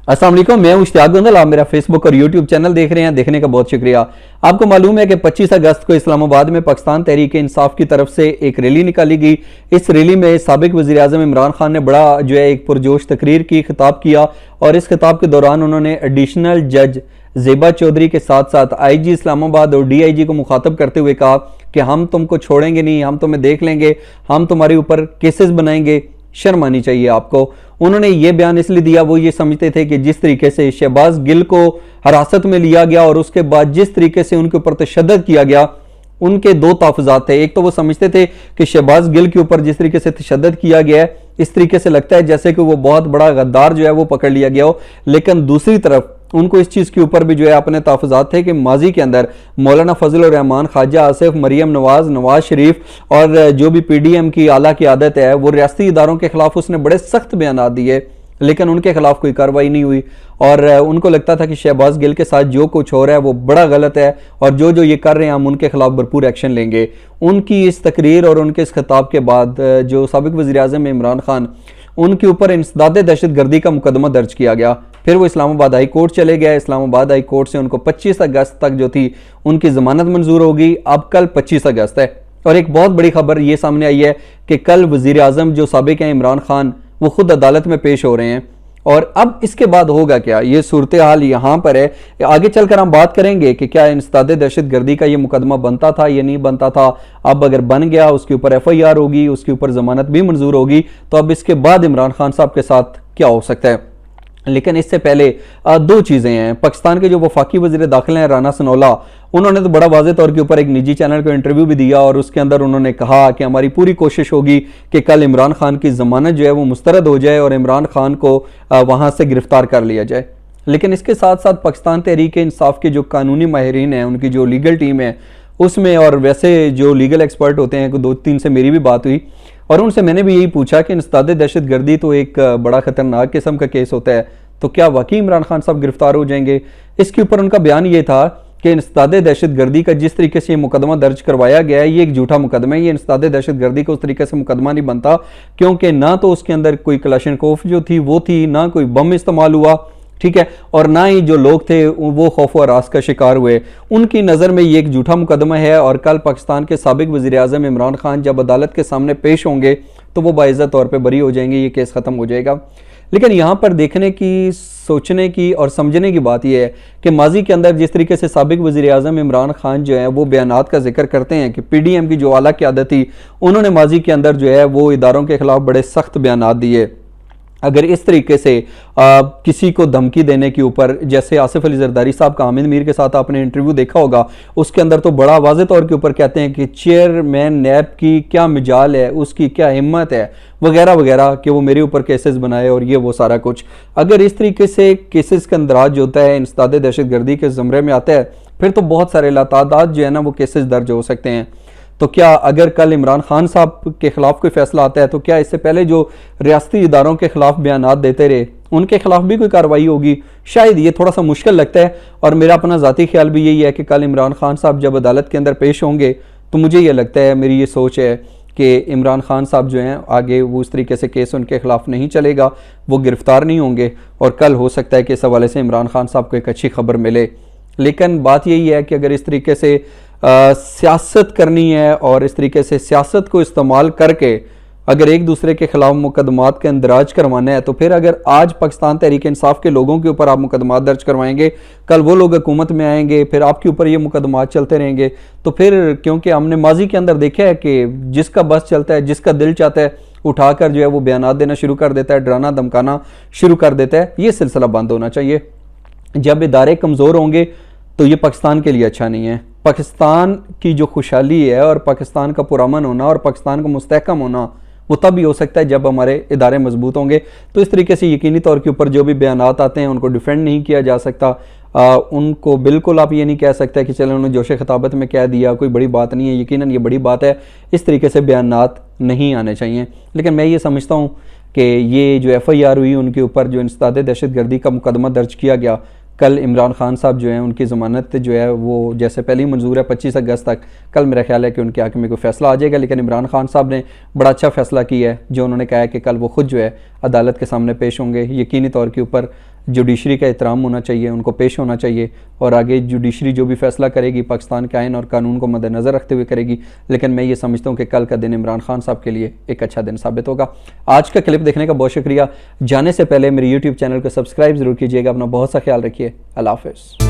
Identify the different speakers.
Speaker 1: अस्सलाम वालेकुम, मैं इश्तियाक गोंदल। आप मेरा फेसबुक और यूट्यूब चैनल देख रहे हैं, देखने का बहुत शुक्रिया। आपको मालूम है कि 25 अगस्त को इस्लामाबाद में पाकिस्तान तहरीक इंसाफ की तरफ से एक रैली निकाली गई। इस रैली में साबिक वज़ीर आज़म इमरान खान ने बड़ा एक पुरजोश तकरीर की, खिताब किया और इस खिताब के दौरान उन्होंने एडिशनल जज ज़ेबा चौधरी के साथ साथ IG इस्लामाबाद और DIG को मुखातब करते हुए कहा कि हम तुमको छोड़ेंगे नहीं, हम तुम्हें देख लेंगे, हम तुम्हारे ऊपर केसेस बनाएंगे, शर्म आनी चाहिए आपको। उन्होंने ये बयान इसलिए दिया, वो ये समझते थे कि जिस तरीके से शहबाज गिल को हिरासत में लिया गया और उसके बाद जिस तरीके से उनके ऊपर तशद्दुद किया गया, उनके दो तहफ़्फ़ुज़ात थे। एक तो वो समझते थे कि शहबाज गिल के ऊपर जिस तरीके से तशद्दुद किया गया है, इस तरीके से लगता है जैसे कि वो बहुत बड़ा गद्दार जो है वो पकड़ लिया गया हो। लेकिन दूसरी तरफ उनको इस चीज़ के ऊपर भी जो है अपने तहफ़्फ़ुज़ात थे कि माजी के अंदर मौलाना फजल रहमान, ख्वाजा आसिफ, मरियम नवाज, नवाज शरीफ और जो भी PDM की आला की आदत है, वो रियासती इदारों के खिलाफ उसने बड़े सख्त बयान दिए, लेकिन उनके खिलाफ कोई कार्रवाई नहीं हुई। और उनको लगता था कि शहबाज गिल के साथ जो कुछ हो रहा है वो बड़ा गलत है और जो जो ये कर रहे हैं हम उनके खिलाफ भरपूर एक्शन लेंगे। उनकी इस तकरीर और उनके इस खिताब के बाद जो साबिक वज़ीर आज़म इमरान खान, उनके ऊपर इंसदाद दहशत गर्दी का मुकदमा दर्ज किया गया। फिर वो इस्लामाबाद हाई कोर्ट चले गए। इस्लामाबाद हाई कोर्ट से उनको 25 अगस्त तक जो थी उनकी जमानत मंजूर होगी। अब कल 25 अगस्त है और एक बहुत बड़ी खबर ये सामने आई है कि कल वज़ीर आज़म जो साबिक हैं इमरान खान, वो खुद अदालत में पेश हो रहे हैं। और अब इसके बाद होगा क्या, ये सूरत हाल यहाँ पर है। आगे चलकर हम बात करेंगे कि क्या इंसदाद दहशत गर्दी का ये मुकदमा बनता था या नहीं बनता था। अब अगर बन गया, उसके ऊपर FIR होगी, उसके ऊपर जमानत भी मंजूर होगी, तो अब इसके बाद इमरान खान साहब के साथ क्या हो सकता है। लेकिन इससे पहले दो चीज़ें हैं। पाकिस्तान के जो वफाकी वज़ीर दाखिला हैं राना सनोला, उन्होंने तो बड़ा वाज़े तौर के ऊपर एक निजी चैनल को इंटरव्यू भी दिया और उसके अंदर उन्होंने कहा कि हमारी पूरी कोशिश होगी कि कल इमरान खान की ज़मानत जो है वो मुस्तरद हो जाए और इमरान खान को वहाँ से गिरफ्तार कर लिया जाए। लेकिन इसके साथ साथ पाकिस्तान तहरीक इंसाफ के जो कानूनी माहिरीन हैं, उनकी जो लीगल टीम है उसमें, और वैसे जो लीगल एक्सपर्ट होते हैं, 2-3 से मेरी भी बात हुई और उनसे मैंने भी यही पूछा कि इंसदाद दहशत गर्दी तो एक बड़ा ख़तरनाक किस्म का केस होता है, तो क्या वाकई इमरान खान साहब गिरफ्तार हो जाएंगे। इसके ऊपर उनका बयान ये था कि इंसदाद दहशत गर्दी का जिस तरीके से ये मुकदमा दर्ज करवाया गया है, ये एक झूठा मुकदमा है। ये इंसदाद दहशत गर्दी का उस तरीके से मुकदमा नहीं बनता, क्योंकि ना तो उसके अंदर कोई कलाशनकोफ जो थी वो थी, ना कोई बम इस्तेमाल हुआ, ठीक है, और ना ही जो लोग थे वो खौफ और हरास का शिकार हुए। उनकी नज़र में ये एक झूठा मुकदमा है और कल पाकिस्तान के साबिक वज़ीर आज़म इमरान खान जब अदालत के सामने पेश होंगे तो वो बाइज़्ज़त तौर पे बरी हो जाएंगे, ये केस ख़त्म हो जाएगा। लेकिन यहाँ पर देखने की, सोचने की और समझने की बात यह है कि माजी के अंदर जिस तरीके से साबिक वज़ीर आज़म इमरान खान जो है वो बयानात का जिक्र करते हैं कि PDM की जो आला क़यादत थी, उन्होंने माजी के अंदर जो है वो इदारों के खिलाफ बड़े सख्त बयानात दिए। अगर इस तरीके से किसी को धमकी देने के ऊपर, जैसे आसिफ अली जरदारी साहब का हामिद मीर के साथ आपने इंटरव्यू देखा होगा, उसके अंदर तो बड़ा वाज़े तौर के ऊपर कहते हैं कि चेयरमैन नैब की क्या मिजाल है, उसकी क्या हिम्मत है, वगैरह वगैरह, कि वो मेरे ऊपर केसेस बनाए और ये वो सारा कुछ। अगर इस तरीके से केसेस का अंदराज होता है, इंसदाद दहशत गर्दी के ज़मरे में आता है, फिर तो बहुत सारे लातादाद जो है ना वो केसेस दर्ज हो सकते हैं। तो क्या अगर कल इमरान खान साहब के खिलाफ कोई फैसला आता है तो क्या इससे पहले जो रियासती इदारों के खिलाफ बयानात देते रहे उनके खिलाफ भी कोई कार्रवाई होगी? शायद ये थोड़ा सा मुश्किल लगता है और मेरा अपना ज़ाती ख्याल भी यही है कि कल इमरान खान साहब जब अदालत के अंदर पेश होंगे तो मुझे ये लगता है, मेरी ये सोच है कि इमरान खान साहब जो हैं आगे वो इस तरीके से केस उनके खिलाफ नहीं चलेगा, वो गिरफ्तार नहीं होंगे और कल हो सकता है कि इस हवाले से इमरान खान साहब को एक अच्छी खबर मिले। लेकिन बात यही है कि अगर इस तरीके से सियासत करनी है और इस तरीके से सियासत को इस्तेमाल करके अगर एक दूसरे के खिलाफ मुकदमात के अंदराज करवाना है, तो फिर अगर आज पाकिस्तान तहरीक इंसाफ के लोगों के ऊपर आप मुकदमात दर्ज करवाएंगे, कल वो लोग हुकूमत में आएंगे, फिर आपके ऊपर ये मुकदमात चलते रहेंगे, तो फिर, क्योंकि हमने माजी के अंदर देखा है कि जिसका बस चलता है, जिसका दिल चाहता है, उठाकर जो है वो बयानात देना शुरू कर देता है, डराना धमकाना शुरू कर देता है। ये सिलसिला बंद होना चाहिए। जब इदारे कमज़ोर होंगे तो ये पाकिस्तान के लिए अच्छा नहीं है। पाकिस्तान की जो खुशहाली है और पाकिस्तान का पुरअमन होना और पाकिस्तान का मुस्तहकम होना वो तब ही हो सकता है जब हमारे इदारे मजबूत होंगे। तो इस तरीके से यकीनी तौर के ऊपर जो भी बयानात आते हैं उनको डिफेंड नहीं किया जा सकता। उनको बिल्कुल आप ये नहीं कह सकते कि चलो उन्होंने जोश खिताबत में कह दिया, कोई बड़ी बात नहीं है। यकीनन ये बड़ी बात है, इस तरीके से बयानात नहीं आने चाहिए। लेकिन मैं ये समझता हूँ कि ये जो FIR हुई उनके ऊपर, जो इंसदाद दहशत गर्दी का मुकदमा दर्ज किया गया, कल इमरान खान साहब जो हैं उनकी ज़मानत जो है वो जैसे पहले ही मंजूर है 25 अगस्त तक। कल मेरा ख्याल है कि उनके हक़ में कोई फ़ैसला आ जाएगा। लेकिन इमरान खान साहब ने बड़ा अच्छा फ़ैसला किया है, जो उन्होंने कहा है कि कल वो ख़ुद जो है अदालत के सामने पेश होंगे। यकीनी तौर के ऊपर जुडिशरी का एहतराम होना चाहिए, उनको पेश होना चाहिए और आगे जुडिशरी जो भी फैसला करेगी पाकिस्तान के आइन और कानून को मद्देनज़र रखते हुए करेगी। लेकिन मैं ये समझता हूँ कि कल का दिन इमरान खान साहब के लिए एक अच्छा दिन साबित होगा। आज का क्लिप देखने का बहुत शुक्रिया। जाने से पहले मेरे यूट्यूब चैनल को सब्सक्राइब जरूर कीजिएगा। अपना बहुत सा ख्याल रखिए। अल्लाह हाफ़िज़।